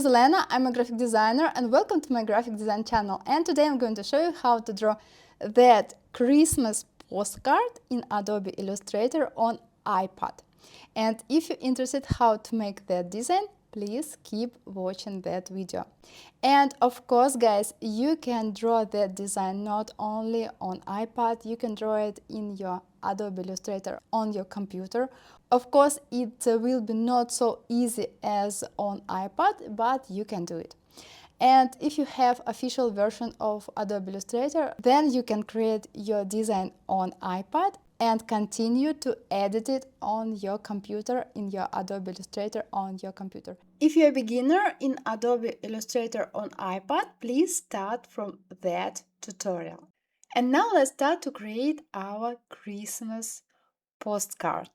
is Elena, I'm a graphic designer and welcome to my graphic design channel. And today I'm going to show you how to draw that Christmas postcard in Adobe Illustrator on iPad. And if you're interested how to make that design, please keep watching that video. And of course, guys, you can draw that design not only on iPad, you can draw it in your Adobe Illustrator on your computer. Of course, it will be not so easy as on iPad, but you can do it. And if you have official version of Adobe Illustrator, then you can create your design on iPad and continue to edit it on your computer in your Adobe Illustrator on your computer. If you're a beginner in Adobe Illustrator on iPad, please start from that tutorial. And now let's start to create our Christmas postcard.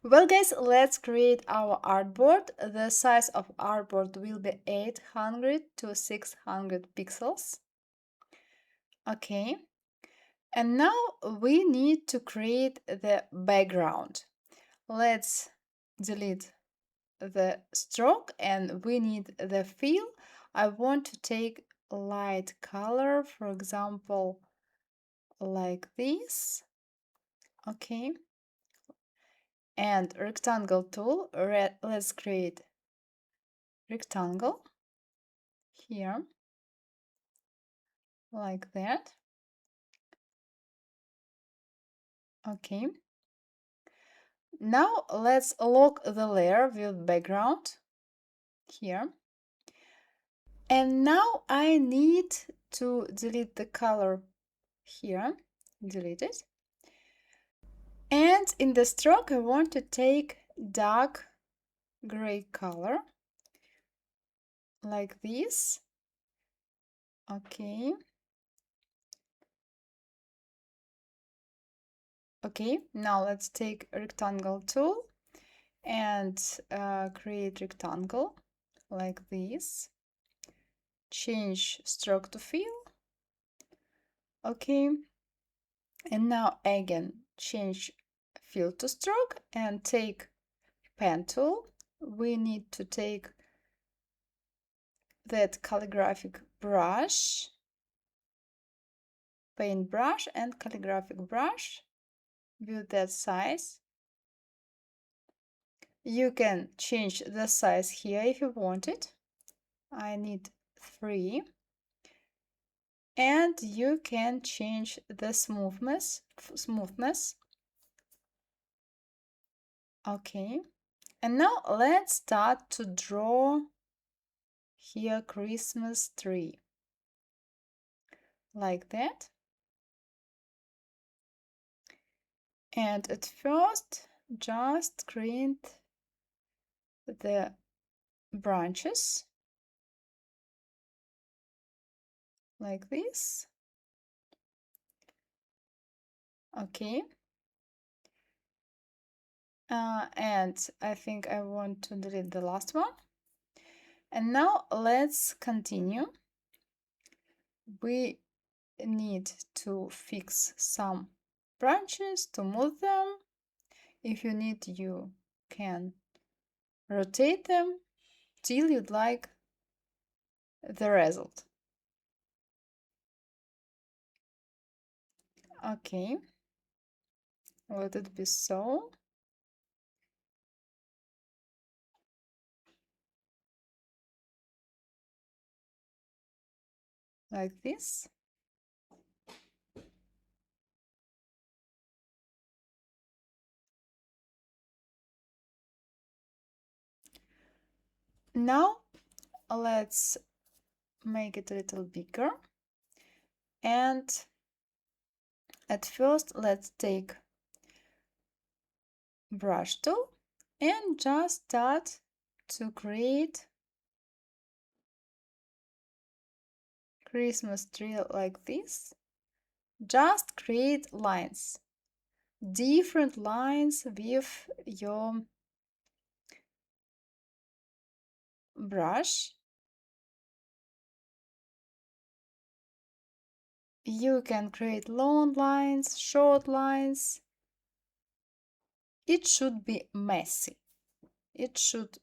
Well guys, let's create our artboard. The size of artboard will be 800 to 600 pixels. Okay. And now we need to create the background. Let's delete the stroke and we need the fill. I want to take light color, for example, like this. Okay. And rectangle tool, let's create rectangle here, like that. Okay. Now let's lock the layer with background here. And now I need to delete the color here, delete it. And in the stroke, I want to take dark gray color, like this. Okay. Okay, now let's take a rectangle tool and create rectangle, like this. Change stroke to fill. Okay. And now again, change fill to stroke and take pen tool. We need to take that calligraphic brush, paint brush and calligraphic brush with that size. You can change the size here if you want it. I need 3. And you can change the smoothness. Okay. And now let's start to draw here Christmas tree, like that. And at first, just create the branches, like this. Okay. And I think I want to delete the last one. And now let's continue. We need to fix some branches to move them. If you need, you can rotate them till you'd like the result. Okay, let it be so. Like this. Now let's make it a little bigger. And at first, let's take brush tool and just start to create Christmas tree like this. Just create lines, different lines with your brush. You can create long lines, short lines. It should be messy. It should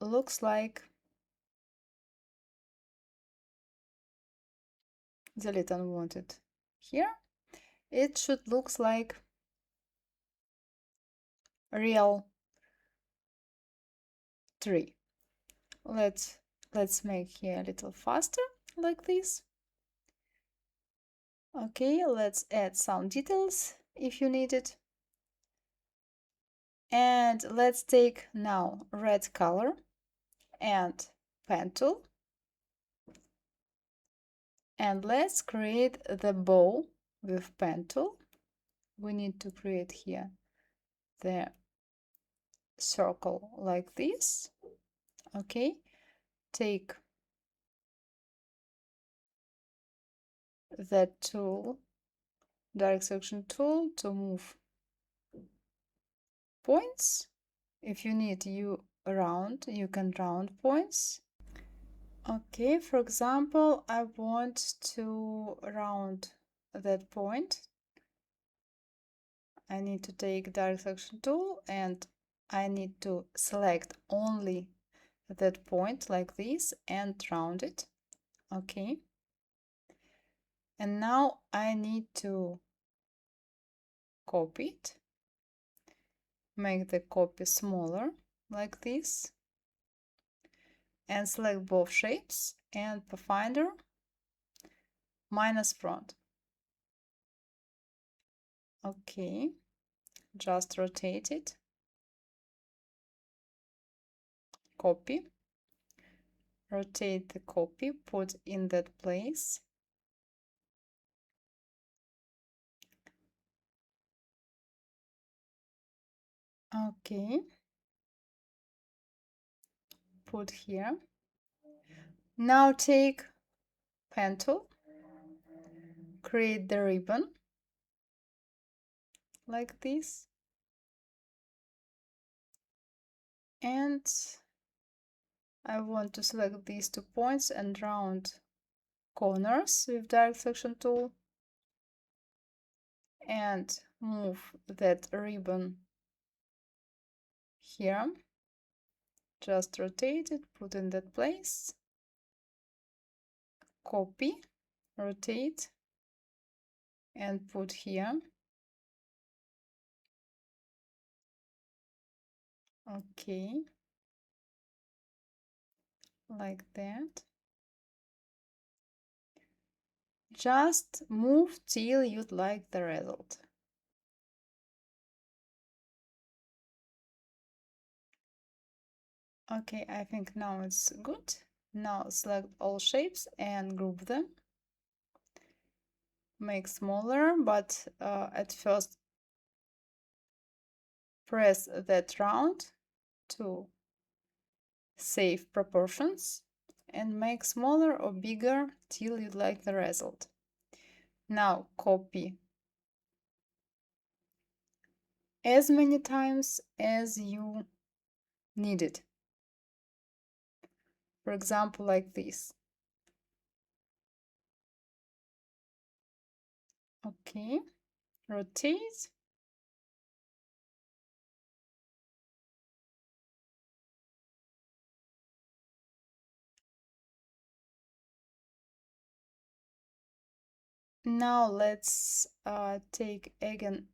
looks like delete unwanted. Here it should looks like real tree. Let's make here a little faster, like this. Okay, let's add some details if you need it. And let's take now red color and pen tool. And let's create the bow with pen tool. We need to create here the circle like this. Okay, take that tool, direct selection tool, to move points. If you need you can round points. Okay, for example, I want to round that point. I need to take direct selection tool and I need to select only that point like this and round it. Okay. And now I need to copy it. Make the copy smaller like this. And select both shapes and Pathfinder minus front. Okay. Just rotate it. Copy. Rotate the copy, put in that place. Okay. Put here. Now take pen tool, create the ribbon like this, and I want to select these 2 points and round corners with direct selection tool and move that ribbon here. Just rotate it, put in that place, copy, rotate, and put here. Okay, like that. Just move till you'd like the result. Okay, I think now it's good. Now select all shapes and group them. Make smaller, but at first press that round to save proportions and make smaller or bigger till you like the result. Now copy as many times as you need it. For example, like this. Okay, rotate. Now let's take again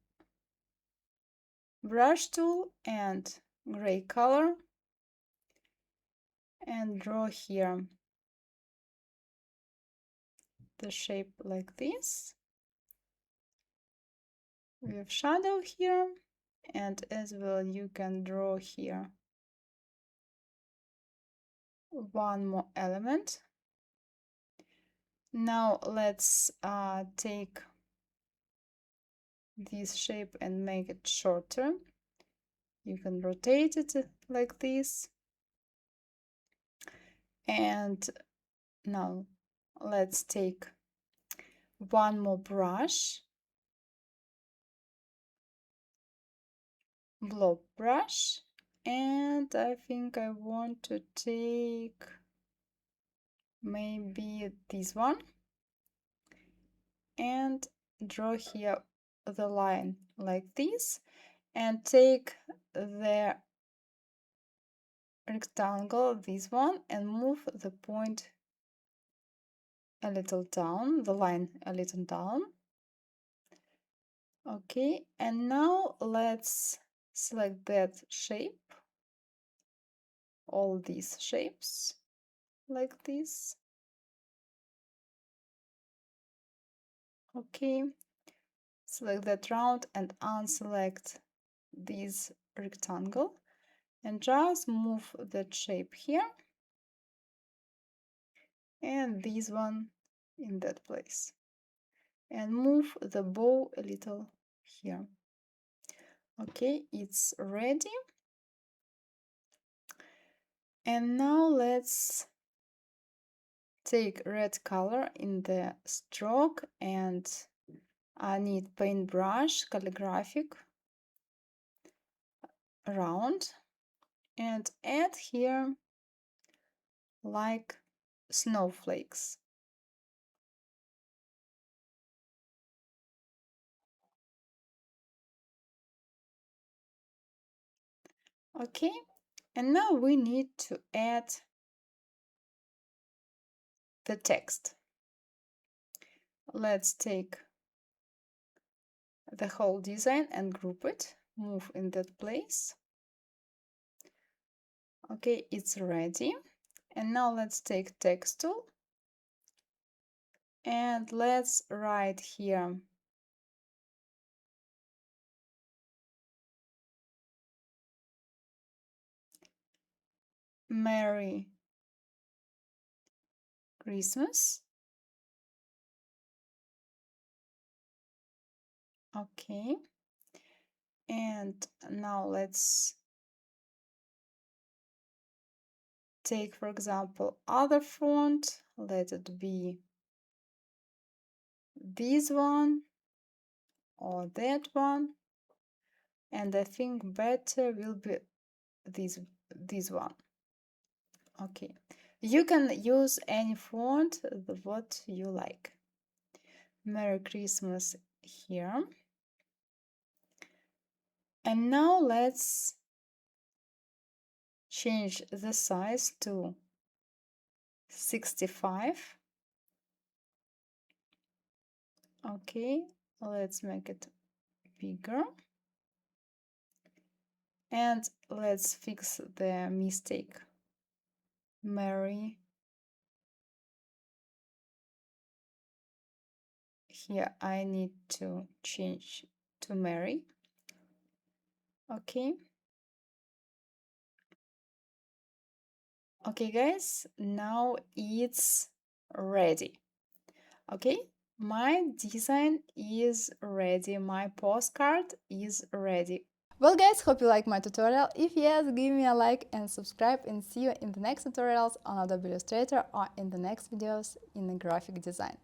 brush tool and gray color and draw here the shape like this with shadow here, and as well you can draw here one more element. Now let's take this shape and make it shorter. You can rotate it like this. And now let's take one more brush, blob brush, and I think I want to take maybe this one and draw here the line like this, and take the rectangle, this one, and move the point a little down, the line a little down. Okay, and now let's select that shape, all these shapes, like this. Okay, select that round and unselect this rectangle and just move that shape here and this one in that place and move the bow a little here. Okay, it's ready. And now let's take red color in the stroke, and I need paintbrush calligraphic round and add here like snowflakes. Okay, and now we need to add the text. Let's take the whole design and group it, move in that place. Okay, it's ready. And now let's take text tool and let's write here Merry Christmas. Okay, and now let's take, for example, other font. Let it be this one or that one, and I think better will be this one. Okay, you can use any font what you like. Merry Christmas here. And now let's change the size to 65. Okay, let's make it bigger. And let's fix the mistake. Mary. Here I need to change to Mary. Okay. Okay, guys, now it's ready. Okay, my design is ready. My postcard is ready. Well guys, hope you like my tutorial. If yes, give me a like and subscribe, and see you in the next tutorials on Adobe Illustrator or in the next videos in the graphic design.